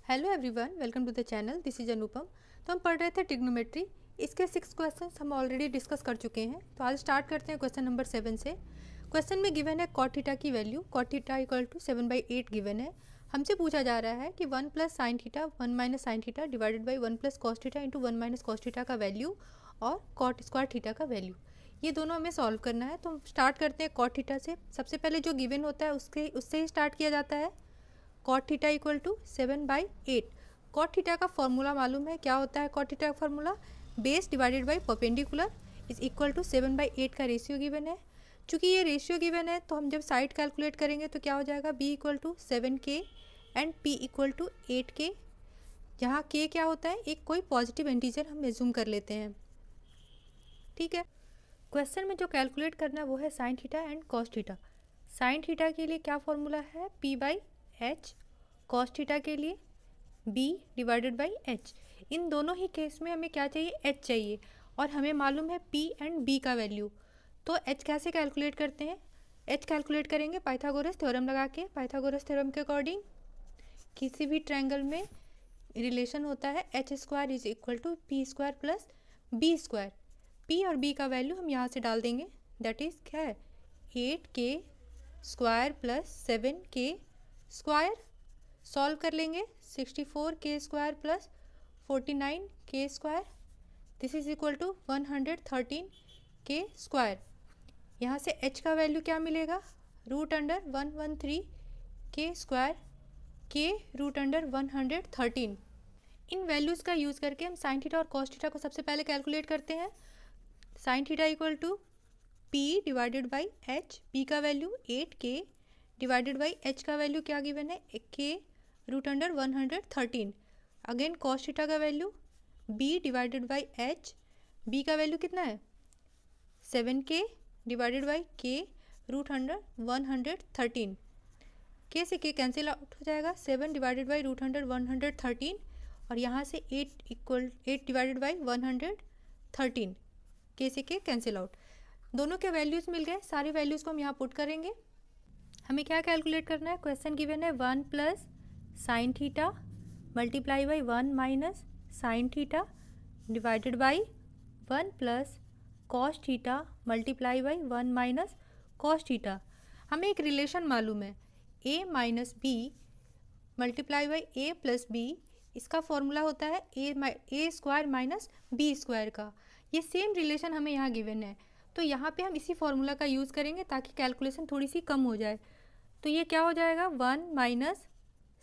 Hello everyone, welcome to the channel. This is Anupam. तो हम पढ़ रहे थे ट्रिग्नोमेट्री। इसके 6 क्वेश्चंस हम ऑलरेडी डिस्कस कर चुके हैं। तो आज स्टार्ट करते हैं क्वेश्चन नंबर 7 से। क्वेश्चन में गिवन है कॉट थीटा की वैल्यू। Cot theta equal to 7/8 given है। हमसे पूछा जा रहा है कि 1 plus sine theta 1 minus sine theta divided by 1 plus cos theta into 1 minus cos theta का वैल्यू और कॉट स्क्वायर थीटा का वैल्यू। ये दोनों हमें सॉल्व करना है। तो हम स्टार्ट करते हैं कॉट थीटा से। सबसे पहले जो गिवन होता है उससे ही स्टार्ट किया जाता है। Cot theta equal to 7/8। Cot theta का फॉर्मूला मालूम है, क्या होता है कॉट थीटा का formula? Base divided by perpendicular is equal to 7/8 का रेशियो गिवन है। चूँकि ये रेशियो गिवन है तो हम जब साइड कैलकुलेट करेंगे तो क्या हो जाएगा, b equal to 7k and p equal to 8k, जहाँ k क्या होता है, एक कोई पॉजिटिव इंटीजर हम एज्यूम कर लेते हैं। ठीक है। क्वेश्चन में जो कैलकुलेट करना है वो है sine theta and cos theta. Sine theta के लिए क्या फॉर्मूला है, p/h। कॉस थीटा के लिए b डिवाइडेड बाई h। इन दोनों ही केस में हमें क्या चाहिए, h चाहिए, और हमें मालूम है p एंड b का वैल्यू। तो h कैसे कैलकुलेट करते हैं? h कैलकुलेट करेंगे पाइथागोरस थ्योरम लगा के। पाइथागोरस थ्योरम के अकॉर्डिंग किसी भी ट्रायंगल में रिलेशन होता है H square is equal to P square plus B square. p और b का वैल्यू हम यहाँ से डाल देंगे। दैट इज क्या है, 8k square plus 7k square. Solve कर लेंगे, 64k square plus 49k square, this is equal to 113k square. यहाँ से h का वैल्यू क्या मिलेगा, root under 113k square, k root under 113। इन वैल्यूज़ का यूज़ करके हम साइन थीटा और कॉस थीटा को सबसे पहले कैलकुलेट करते हैं। Sine theta equal to p divided by h। p का value 8k divided by h का वैल्यू क्या गिवन है, k root under 113। Again cos theta का value b divided by h। b का वैल्यू कितना है, 7k divided by k root under 113। k से k cancel out हो जाएगा, 7 डिवाइडेड बाई रूट अंडर 113, और यहाँ से 8 डिवाइडेड बाई 113, k से k कैंसिल आउट। दोनों के वैल्यूज़ मिल गए। सारी वैल्यूज़ को हम यहाँ पुट करेंगे। हमें क्या कैलकुलेट करना है, क्वेश्चन गिवन है 1 plus sine theta multiply by 1 minus sine theta divided by 1 plus cos theta multiply by 1 minus cos theta. हमें एक रिलेशन मालूम है, a minus B multiply by a plus B. इसका फॉर्मूला होता है a square minus B square का। ये same relation हमें यहाँ गिवन है, तो यहाँ पे हम इसी फॉर्मूला का यूज़ करेंगे ताकि कैलकुलेशन थोड़ी सी कम हो जाए। तो ये क्या हो जाएगा, 1 minus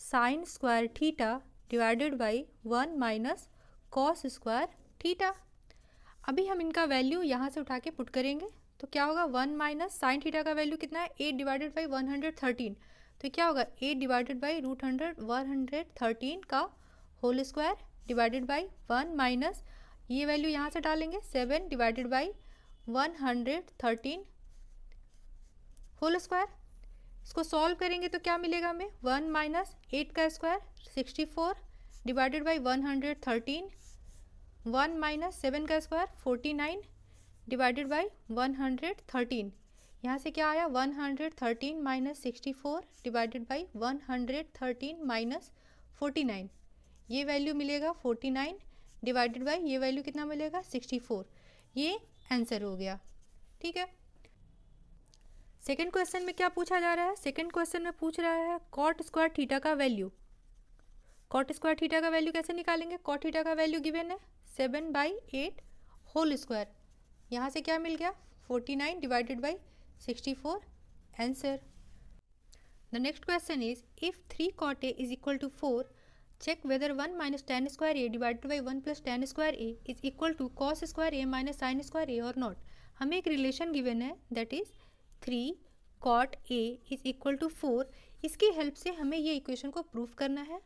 sine square theta divided by 1 minus cos square theta. अभी हम इनका वैल्यू यहाँ से उठा के पुट करेंगे तो क्या होगा, 1 माइनस साइन थीटा का वैल्यू कितना है, 8 डिवाइडेड बाई 113। तो क्या होगा, 8 डिवाइडेड बाई रूट 113 का whole square divided by 1 minus, ये वैल्यू यहाँ से डालेंगे, 7 डिवाइडेड बाई 113 होल स्क्वायर। इसको सॉल्व करेंगे तो क्या मिलेगा हमें, 1 माइनस 8 का स्क्वायर 64 डिवाइडेड बाई 113, 1 माइनस 7 का स्क्वायर 49 डिवाइडेड बाई 113। यहाँ से क्या आया, 113 माइनस 64 डिवाइडेड बाई 113 माइनस 49। ये वैल्यू मिलेगा 49 डिवाइडेड बाई ये वैल्यू कितना मिलेगा, 64। ये आंसर हो गया। ठीक है। सेकेंड क्वेश्चन में क्या पूछा जा रहा है, सेकेंड क्वेश्चन में पूछ रहा है कॉट स्क्वायर थीटा का वैल्यू। कॉट स्क्वायर थीटा का वैल्यू कैसे निकालेंगे, कॉट थीटा का वैल्यू गिवन है 7/8 होल स्क्वायर। यहाँ से क्या मिल गया, 49 divided by 64, answer. The next question is if 3 cot a is equal to 4, check whether 1 minus tan square a divided by 1 plus tan square a is equal to cos square a minus sin square a or not। हमें एक relation given है that is 3 cot a is equal to 4। इसकी help से हमें ये equation को proof करना है।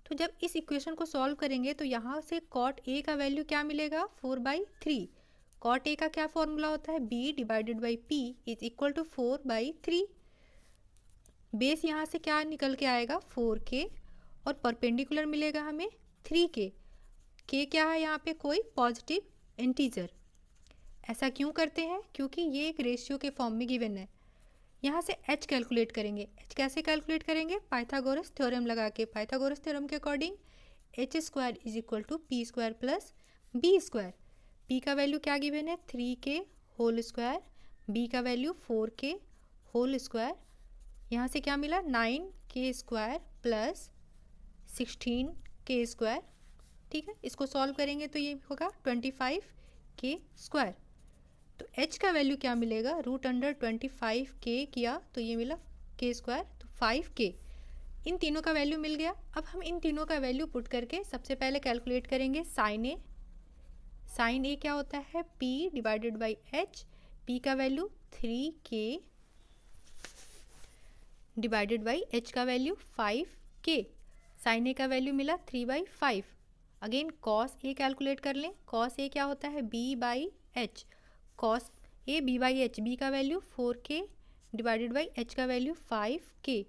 तो जब इस इक्वेशन को सॉल्व करेंगे तो यहाँ से cot a का वैल्यू क्या मिलेगा, 4/3। cot a का क्या फॉर्मूला होता है, b divided by p is equal to 4/3। Base यहाँ से क्या निकल के आएगा, 4k, और परपेंडिकुलर मिलेगा हमें 3k। k क्या है यहाँ पे, कोई पॉजिटिव इंटीजर। ऐसा क्यों करते हैं, क्योंकि ये एक रेशियो के फॉर्म में गिवन है। यहाँ से h कैलकुलेट करेंगे। h कैसे कैलकुलेट करेंगे? पाइथागोरस थ्योरम लगा के। पाइथागोरस थ्योरम के according h square is equal to P square plus B square. p का वैल्यू क्या गिवन है? 3k होल स्क्वायर, b का वैल्यू 4k होल स्क्वायर। यहाँ से क्या मिला? 9k square plus 16k square. ठीक है, इसको सॉल्व करेंगे तो ये होगा 25k स्क्वायर। तो h का वैल्यू क्या मिलेगा? रूट अंडर 25k किया तो ये मिला k स्क्वायर, तो 5k। इन तीनों का वैल्यू मिल गया। अब हम इन तीनों का वैल्यू पुट करके सबसे पहले कैलकुलेट करेंगे साइन ए। साइन ए क्या होता है? p divided by h। p का value 3k divided by h का वैल्यू 5k। साइन ए का वैल्यू मिला 3/5। अगेन कॉस ए कैलकुलेट कर लें। कॉस ए क्या होता है? b by H. Cos A b by H, b का value 4k divided by h का वैल्यू 5k।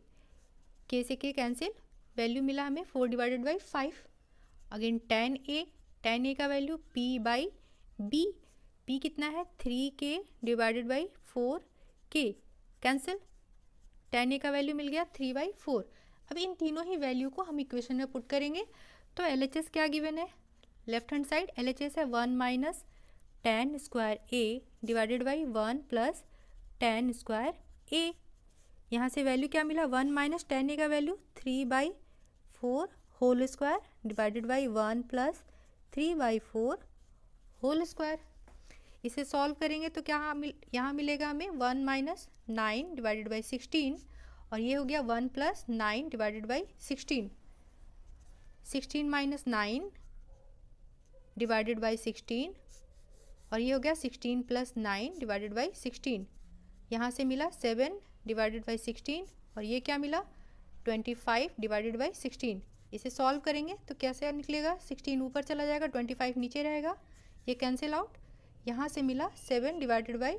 k से k कैंसिल, वैल्यू मिला हमें 4 divided by 5। Again tan A का value p by b। p कितना है? 3k divided by 4k, cancel. Tan A का value मिल गया 3/4। अब इन तीनों ही वैल्यू को हम इक्वेशन में पुट करेंगे। तो LHS क्या गिवन है? लेफ्ट हैंड साइड LHS है 1 minus tan square A divided by 1 plus tan square A. यहाँ से वैल्यू क्या मिला? 1 माइनस टेन ए का value 3/4 whole square divided by 1 plus 3/4 whole square. इसे सॉल्व करेंगे तो क्या यहाँ मिलेगा हमें? 1 माइनस 9 डिवाइडेड बाई 16, और ये हो गया 1 plus 9 divided by 16। 16 minus 9 divided by 16, और ये हो गया 16 प्लस 9 डिवाइडेड बाई 16। यहाँ से मिला 7 डिवाइडेड बाई 16, और ये क्या मिला? 25 डिवाइडेड बाई 16। इसे सॉल्व करेंगे तो कैसे निकलेगा? 16 ऊपर चला जाएगा, 25 नीचे रहेगा, ये कैंसिल आउट। यहाँ से मिला 7 डिवाइडेड बाई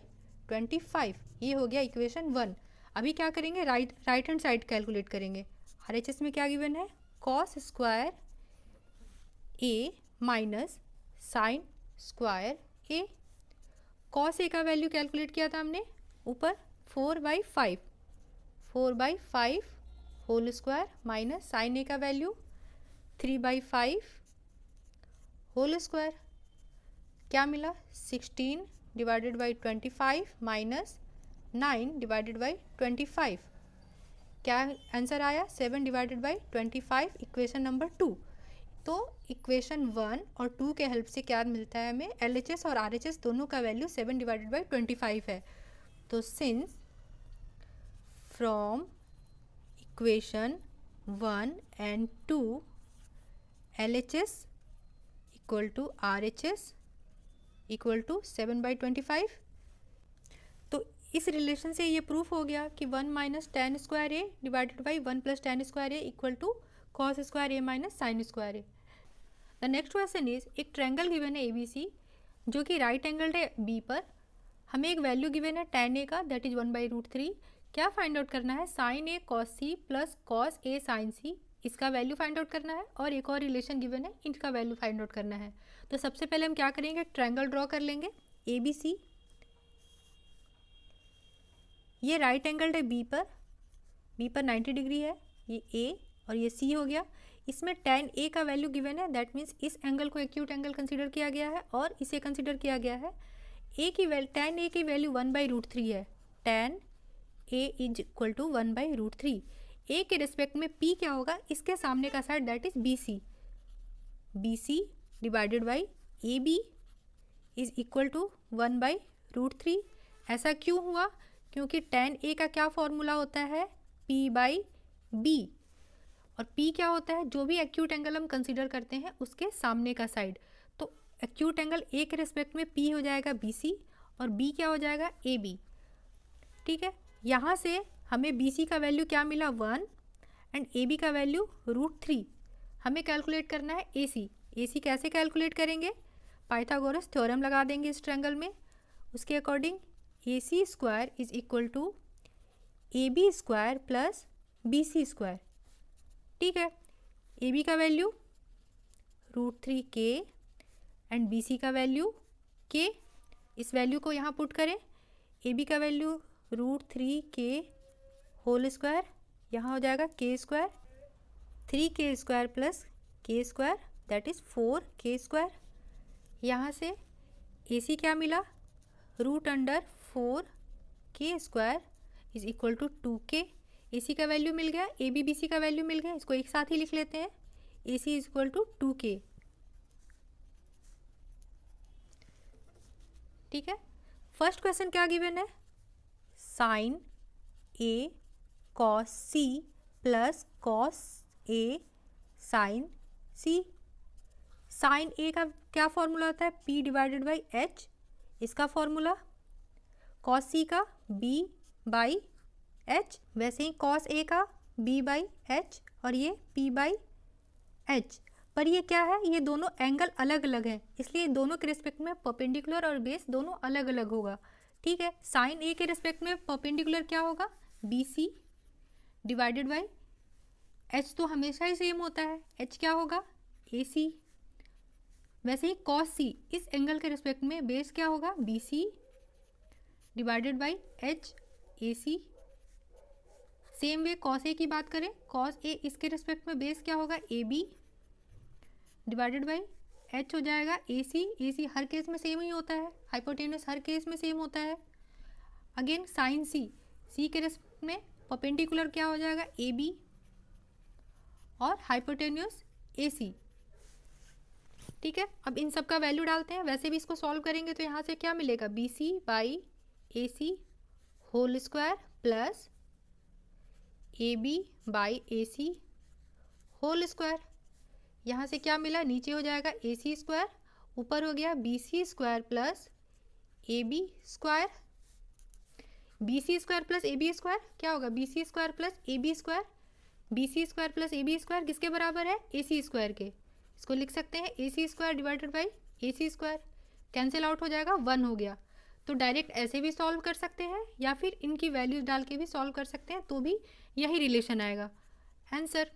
25। ये हो गया इक्वेशन 1। अभी क्या करेंगे? राइट हैंड साइड कैलकुलेट करेंगे। RHS में क्या गिवन है? Cos square A minus sine square A. Cos A का वैल्यू कैलकुलेट किया था हमने ऊपर 4/5 होल स्क्वायर माइनस साइन ए का वैल्यू 3/5 होल स्क्वायर। क्या मिला? 16 divided by 25 minus 9 divided by 25। क्या आंसर आया? 7 डिवाइडेड बाई 25, इक्वेशन नंबर 2। तो इक्वेशन 1 और 2 के हेल्प से क्या मिलता है हमें? LHS और RHS दोनों का वैल्यू 7 डिवाइडेड बाई 25 है। तो since from equation 1 and 2 LHS equal to RHS equal to 7/25। तो इस रिलेशन से ये प्रूफ हो गया कि 1 minus tan square A divided by 1 plus tan square A equal to cos square A minus sine square A. The next question is, एक triangle given है ABC जो कि राइट एंगल्ड है B पर। हमें एक वैल्यू गिवन है tan A का, दैट इज 1/√3। क्या फाइंड आउट करना है? Sine A cos C plus cos A sine C, इसका वैल्यू फाइंड आउट करना है। और एक और रिलेशन गिवन है, इनका वैल्यू फाइंड आउट करना है। तो सबसे पहले हम क्या करेंगे? ट्रायंगल ड्रॉ कर लेंगे ABC। ये राइट एंगल्ड है B पर 90 डिग्री है, ये A और ये C हो गया। इसमें tan A का वैल्यू गिवन है, दैट मीन्स इस एंगल को एक्यूट एंगल कंसीडर किया गया है और इसे कंसीडर किया गया है। tan A की वैल्यू 1/√3 है। tan A is equal to 1/√3। A के रिस्पेक्ट में P क्या होगा? इसके सामने का side that is BC divided by AB is equal to 1/√3। ऐसा क्यों हुआ? क्योंकि tan A का क्या फॉर्मूला होता है? P/B। और P क्या होता है? जो भी एक्यूट एंगल हम कंसीडर करते हैं उसके सामने का साइड। तो एक्यूट एंगल A के रिस्पेक्ट में P हो जाएगा BC और B क्या हो जाएगा? AB। ठीक है, यहाँ से हमें BC का वैल्यू क्या मिला? 1 एंड AB का वैल्यू √3। हमें कैलकुलेट करना है AC कैसे कैलकुलेट करेंगे? पाइथागोरस थ्योरम लगा देंगे इस ट्रायंगल में। उसके according AC square is equal to AB square plus BC square. ठीक है, AB का वैल्यू √3k एंड BC का वैल्यू k। इस वैल्यू को यहाँ पुट करें। AB का वैल्यू √3k होल स्क्वायर, यहाँ हो जाएगा k square, 3k square plus k square that is 4k square. यहाँ से AC क्या मिला, √4k square is equal to 2k। AC का वैल्यू मिल गया, AB BC का वैल्यू मिल गया, इसको एक साथ ही लिख लेते हैं, AC is equal to 2k। ठीक है, फर्स्ट क्वेश्चन क्या गिवन है, sine A cos C plus cos A sine C। Sine A का क्या फॉर्मूला होता है, P डिवाइडेड बाई H, इसका फॉर्मूला, cos C का B बाई H, वैसे ही cos A का B बाई H और ये P बाई H। पर ये क्या है, ये दोनों एंगल अलग अलग हैं, इसलिए दोनों के रिस्पेक्ट में परपेंडिकुलर और बेस दोनों अलग अलग होगा। ठीक है, साइन A के रिस्पेक्ट में परपेंडिकुलर क्या होगा, BC डिवाइडेड बाई H, तो हमेशा ही सेम होता है, H क्या होगा, AC। वैसे ही cos C इस एंगल के रिस्पेक्ट में बेस क्या होगा, BC divided by H AC। Same way cos A की बात करें, cos A इसके रिस्पेक्ट में बेस क्या होगा, AB डिवाइडेड बाई H हो जाएगा AC। AC हर केस में सेम ही होता है, हाइपोटेन्यूस हर केस में सेम होता है। अगेन साइन C, C के रिस्पेक्ट में परपेंडिकुलर क्या हो जाएगा, AB और हाइपोटेन्यूस AC। ठीक है, अब इन सब का वैल्यू डालते हैं, वैसे भी इसको सॉल्व करेंगे तो यहाँ से क्या मिलेगा, BC by AC whole square plus AB by AC whole square. यहाँ से क्या मिला, नीचे हो जाएगा AC स्क्वायर, ऊपर हो गया BC square plus AB square. BC square plus AB square क्या होगा, BC square plus AB square. BC square plus AB square किसके बराबर है, AC स्क्वायर के। इसको लिख सकते हैं AC square divided by AC square, cancel out हो जाएगा, 1 हो गया। तो डायरेक्ट ऐसे भी सॉल्व कर सकते हैं या फिर इनकी वैल्यूज डाल के भी सॉल्व कर सकते हैं, तो भी यही रिलेशन आएगा, आंसर।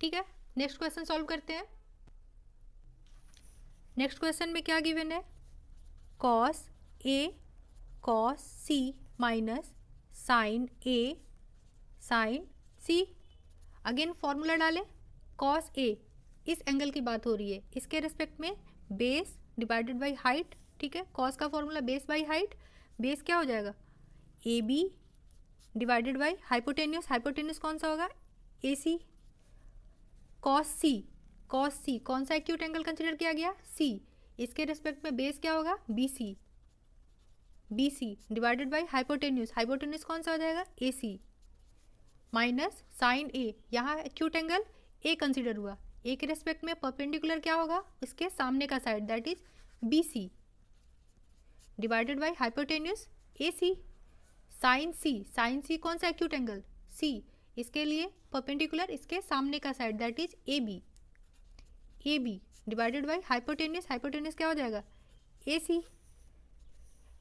ठीक है, नेक्स्ट क्वेश्चन सॉल्व करते हैं। नेक्स्ट क्वेश्चन में क्या गिवन है, cos A cos C minus sine A sine C। Again formula डालें, cos A इस एंगल की बात हो रही है, इसके रिस्पेक्ट में बेस डिवाइडेड बाई हाइट। ठीक है, cos का formula base by height, base क्या हो जाएगा, AB divided by hypotenuse, hypotenuse कौन सा होगा, AC। cos C कौन सा एक्यूट एंगल कंसिडर किया गया, C, इसके रिस्पेक्ट में बेस क्या होगा, BC divided by hypotenuse, hypotenuse कौन सा हो जाएगा, AC माइनस साइन A, यहाँ एक्यूट एंगल A कंसिडर हुआ, A के रिस्पेक्ट में परपेंडिकुलर क्या होगा, इसके सामने का side that is BC divided by hypotenuse AC। Sine C कौन सा एक्यूट एंगल, C, इसके लिए परपेंडिकुलर इसके सामने का side that is AB divided by hypotenuse, hypotenuse क्या हो जाएगा, AC।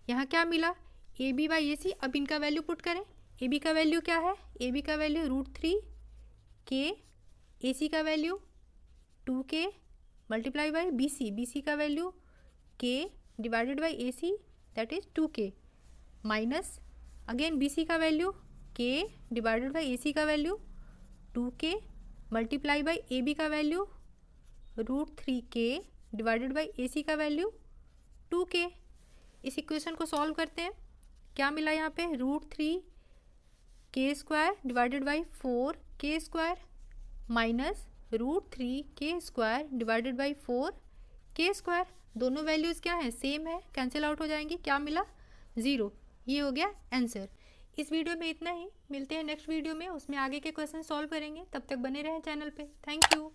यहाँ क्या मिला, AB बाई AC। अब इनका वैल्यू पुट करें, AB का वैल्यू क्या है, AB का वैल्यू √3k, AC का value 2k multiply by BC का value k divided by AC that is 2k minus again BC का value k divided by AC का value 2k multiply by AB का value √3k divided by AC का value 2k। इस equation को solve करते हैं, क्या मिला यहाँ पे, √3k square divided by 4k square minus √3k square divided by 4k square. दोनों वैल्यूज़ क्या हैं, सेम है, कैंसिल आउट हो जाएंगी, क्या मिला, 0। ये हो गया आंसर। इस वीडियो में इतना ही, मिलते हैं नेक्स्ट वीडियो में, उसमें आगे के क्वेश्चन सॉल्व करेंगे। तब तक बने रहें चैनल पे। Thank you.